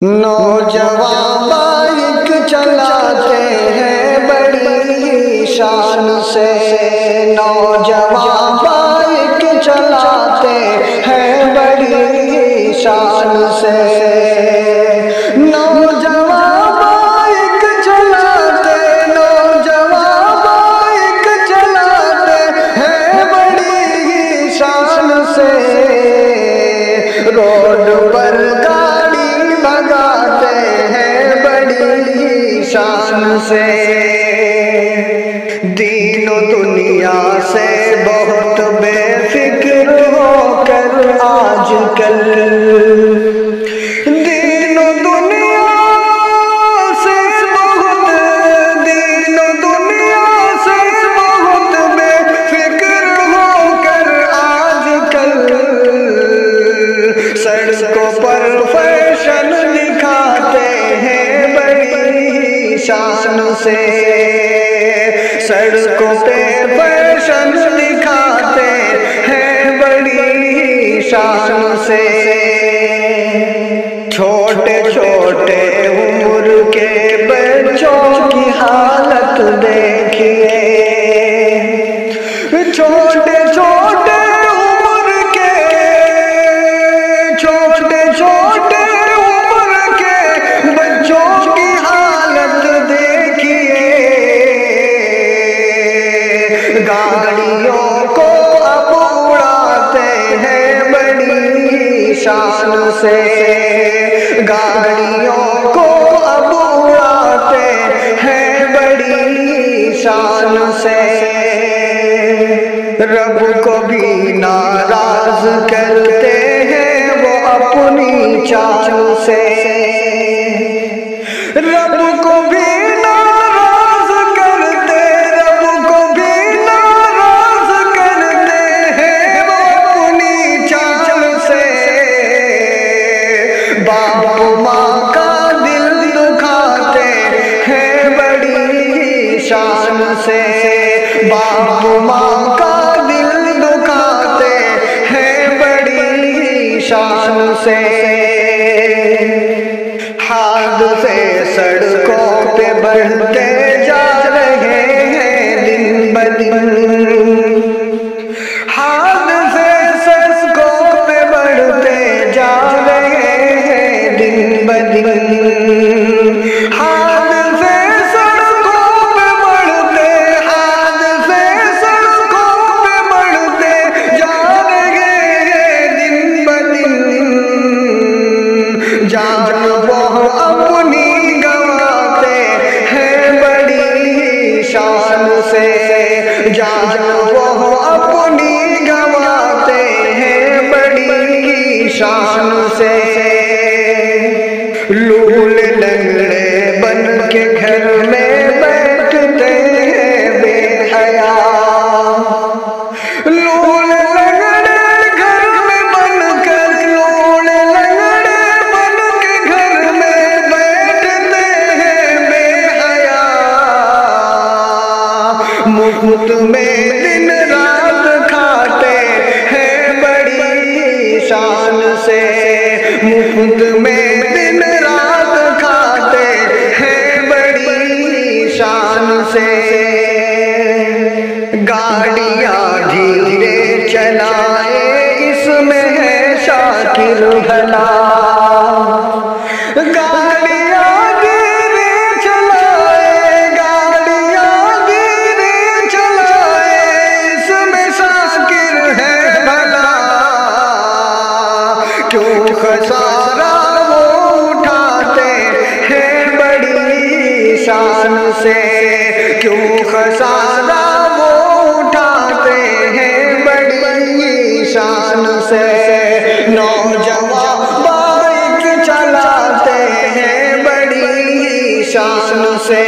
نوجوان بائک چلاتے ہیں بڑی شان سے، نوجوان بائک چلاتے ہیں بڑی شان سے، نوجوان بائک چلاتے، نوجوان بائک چلاتے ہیں بڑی شان سے، روڈ پر گاڑی بھگاتے ہیں بڑی شان سے، دین و دنیا سے بہت بے فکر ہو کر آج کل، دین و دنیا سے بہت، دین و دنیا سے بہت بے فکر ہو کر آج کل، سڑکوں پر فیشن دکھاتے ہیں بڑی شان سے، سڑکوں پہ فیشن دکھاتے ہیں بڑی شان سے، چھوٹے چھوٹے عمر کے بچوں کی حالت دیکھیے، چھوٹے چھوٹے عمر کے، چھوٹے چھوٹے عمر کے بچوں کی حالت دیکھیے، گاڑیوں کو اب اڑاتے ہیں بڑی شان سے، گاڑیوں کو اب اڑاتے ہیں بڑی شان سے، رب کو بھی ناراض کرتے ہیں وہ اپنی چال سے، رب کو بھی ناراض کرتے، رب کو بھی ناراض کرتے ہیں وہ اپنی چال سے، باپ ماں کا دل دکھاتے ہیں بڑی شان سے، باپ ماں کا دل دکھاتے ہیں بڑی شان سے، حادثے سڑکوں پہ بڑھتے جا رہے ہیں دن بدن، حادثے سڑکوں پہ بڑھتے جا رہے ہیں دن بدن، حادثے سڑکوں پہ بڑھتے، حادثے سڑکوں پہ بڑھتے جا رہے ہیں دن بدن، جان وہ اپنی گنواتے ہیں بڑی شان سے، جان وہ اپنی گنواتے ہیں بڑی شان سے، لول لنگڑے بن کے گھر میں بیٹھتے ہیں بے حیا، لول لنگڑے گھر میں بن کر، لول لنگڑے بن کے گھر میں بیٹھتے ہیں بے حیا، مفت میں دن رات کھاتے ہیں بڑی شان سے، مفت میں دن رات کھاتے ہیں بڑی شان سے، گاڑیاں دھیرے چلائے اس میں ہے شاکر بھلا، گاڑیاں دھیرے چلائے، گاڑیاں دھیرے چلائے اس میں شاکر ہے بھلا، کیوں خسارہ وہ اٹھاتے ہیں بڑی شان سے، کیوں خسارہ وہ اٹھاتے ہیں بڑی شان سے، نوجوان بائک چلاتے ہیں بڑی شان سے،